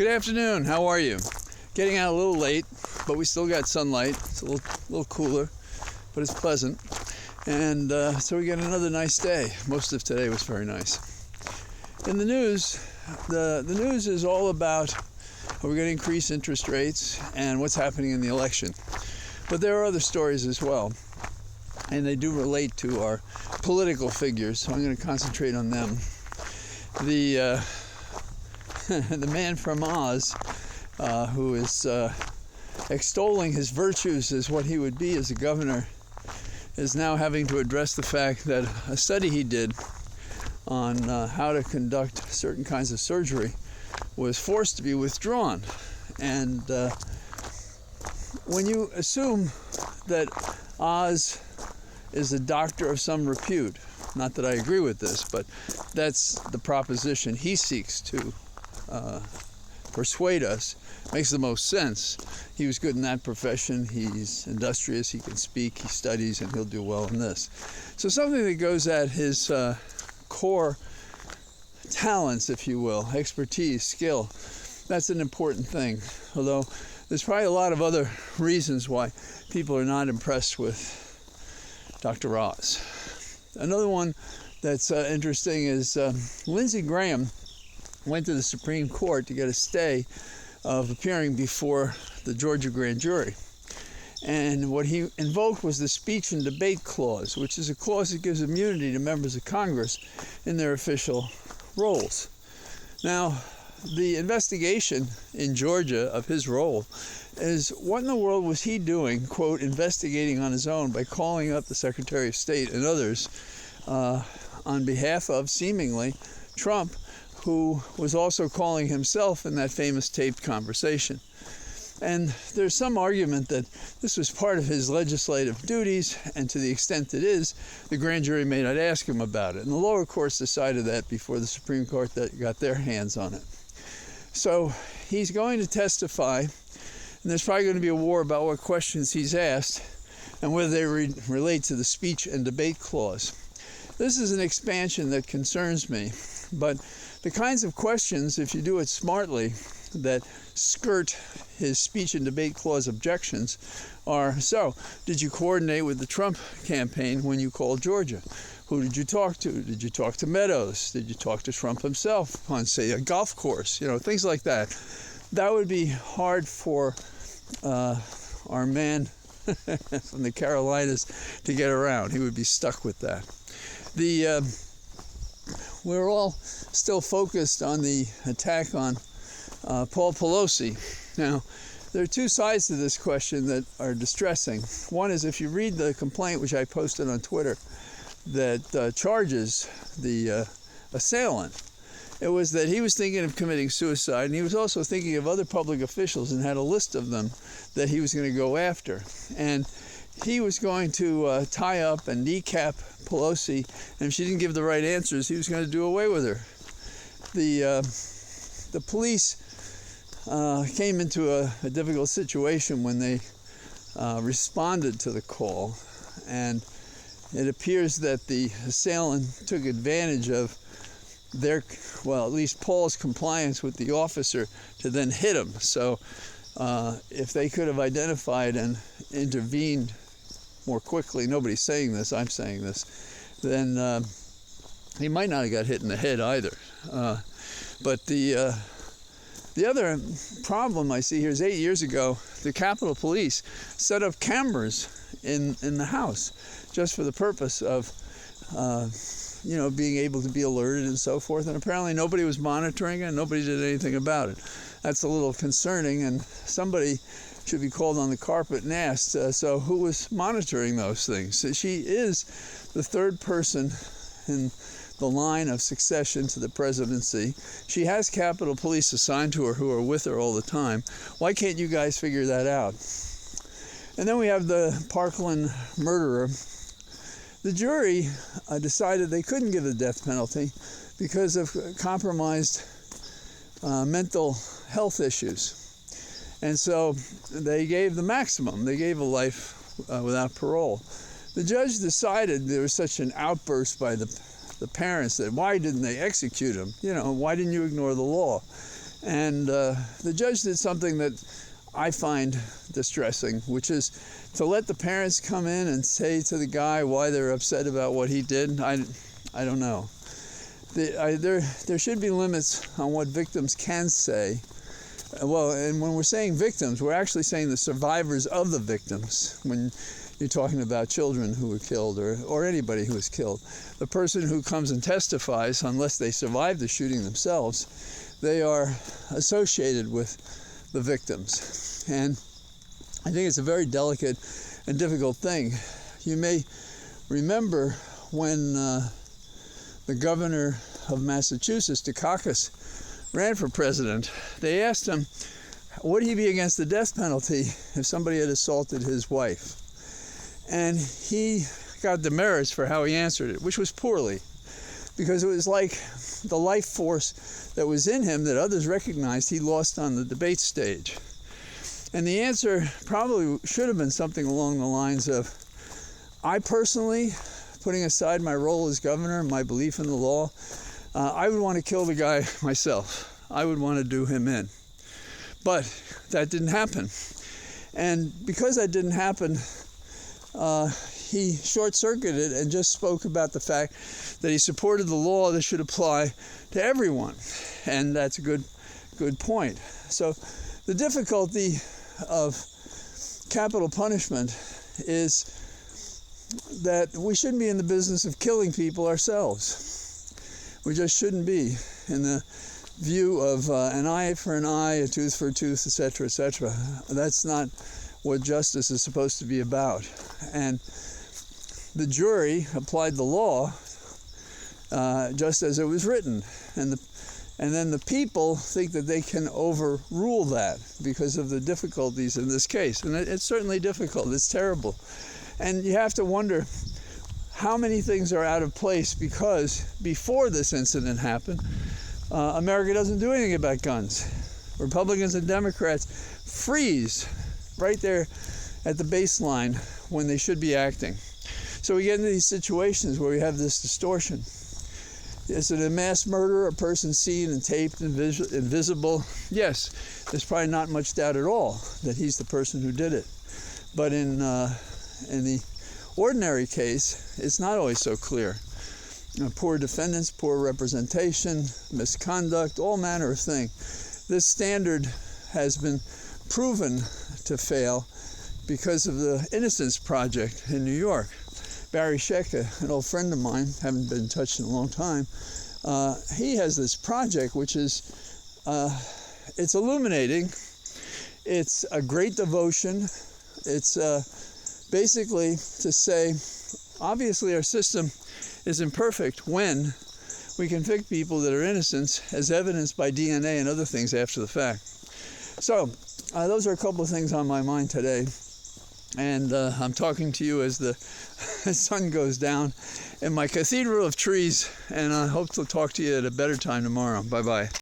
Good afternoon. How are you? Getting out a little late, but we still got sunlight. It's a little cooler, but it's pleasant. And so we got another nice day. Most of today was very nice. In the news, the news is all about are we going to increase interest rates and what's happening in the election. But there are other stories as well, and they do relate to our political figures, so I'm going to concentrate on them. The man from Oz, who is extolling his virtues as what he would be as a governor, is now having to address the fact that a study he did on how to conduct certain kinds of surgery was forced to be withdrawn. And when you assume that Oz is a doctor of some repute, not that I agree with this, but that's the proposition he seeks to persuade us, makes the most sense. He was good in that profession, he's industrious, he can speak, he studies, and he'll do well in this. So something that goes at his core talents, if you will, expertise, skill, that's an important thing. Although there's probably a lot of other reasons why people are not impressed with Dr. Oz. Another one that's interesting is Lindsey Graham went to the Supreme Court to get a stay of appearing before the Georgia grand jury. And what he invoked was the speech and debate clause, which is a clause that gives immunity to members of Congress in their official roles. Now, the investigation in Georgia of his role is what in the world was he doing, quote, investigating on his own by calling up the Secretary of State and others on behalf of, seemingly, Trump, who was also calling himself in that famous taped conversation. And there's some argument that this was part of his legislative duties, and to the extent it is, the grand jury may not ask him about it. And the lower courts decided that before the Supreme Court got their hands on it. So he's going to testify, and there's probably going to be a war about what questions he's asked and whether they relate to the speech and debate clause. This is an expansion that concerns me, but the kinds of questions, if you do it smartly, that skirt his speech and debate clause objections are, so, did you coordinate with the Trump campaign when you called Georgia? Who did you talk to? Did you talk to Meadows? Did you talk to Trump himself on, say, a golf course? Things like that. That would be hard for our man from the Carolinas to get around. He would be stuck with that. We're all still focused on the attack on Paul Pelosi. Now, there are two sides to this question that are distressing. One is if you read the complaint, which I posted on Twitter, that charges the assailant, it was that he was thinking of committing suicide, and he was also thinking of other public officials and had a list of them that he was going to go after. And he was going to tie up and kneecap Pelosi, and if she didn't give the right answers, he was going to do away with her. The police came into a difficult situation when they responded to the call, and it appears that the assailant took advantage of at least Paul's compliance with the officer to then hit him. So if they could have identified and intervened more quickly, nobody's saying this, I'm saying this, then he might not have got hit in the head either. But the other problem I see here is 8 years ago, the Capitol Police set up cameras in the house just for the purpose of being able to be alerted and so forth. And apparently nobody was monitoring it and nobody did anything about it. That's a little concerning, and somebody should be called on the carpet and asked, so who was monitoring those things? So she is the third person in the line of succession to the presidency. She has Capitol Police assigned to her who are with her all the time. Why can't you guys figure that out? And then we have the Parkland murderer. The jury decided they couldn't give the death penalty because of compromised mental health issues. And so they gave the maximum. They gave a life without parole. The judge decided there was such an outburst by the parents that why didn't they execute him? Why didn't you ignore the law? And the judge did something that I find distressing, which is to let the parents come in and say to the guy why they're upset about what he did. I don't know. There should be limits on what victims can say. Well, and when we're saying victims, we're actually saying the survivors of the victims. When you're talking about children who were killed or anybody who was killed. The person who comes and testifies, unless they survive the shooting themselves, they are associated with the victims. And I think it's a very delicate and difficult thing. You may remember when the governor of Massachusetts, Dukakis, ran for president, they asked him, would he be against the death penalty if somebody had assaulted his wife? And he got demerits for how he answered it, which was poorly, because it was like the life force that was in him that others recognized he lost on the debate stage. And the answer probably should have been something along the lines of, I personally, putting aside my role as governor, my belief in the law, I would want to kill the guy myself. I would want to do him in. But that didn't happen. And because that didn't happen, he short-circuited and just spoke about the fact that he supported the law that should apply to everyone. And that's a good point. So the difficulty of capital punishment is that we shouldn't be in the business of killing people ourselves. We just shouldn't be in the view of an eye for an eye, a tooth for a tooth, etc., etc. That's not what justice is supposed to be about. And the jury applied the law just as it was written. And then the people think that they can overrule that because of the difficulties in this case. And it's certainly difficult. It's terrible. And you have to wonder how many things are out of place because before this incident happened, America doesn't do anything about guns. Republicans and Democrats freeze right there at the baseline when they should be acting. So we get into these situations where we have this distortion. Is it a mass murder, a person seen and taped and invisible? Yes, there's probably not much doubt at all that he's the person who did it. But in the ordinary case, it's not always so clear. Poor defendants, poor representation, misconduct, all manner of things. This standard has been proven to fail because of the Innocence Project in New York. Barry Shecker, an old friend of mine, haven't been in touch in a long time, he has this project which is, it's illuminating, it's a great devotion, it's basically to say, obviously our system is imperfect when we convict people that are innocent as evidenced by DNA and other things after the fact. So those are a couple of things on my mind today. And I'm talking to you as the sun goes down in my cathedral of trees, and I hope to talk to you at a better time tomorrow. Bye-bye.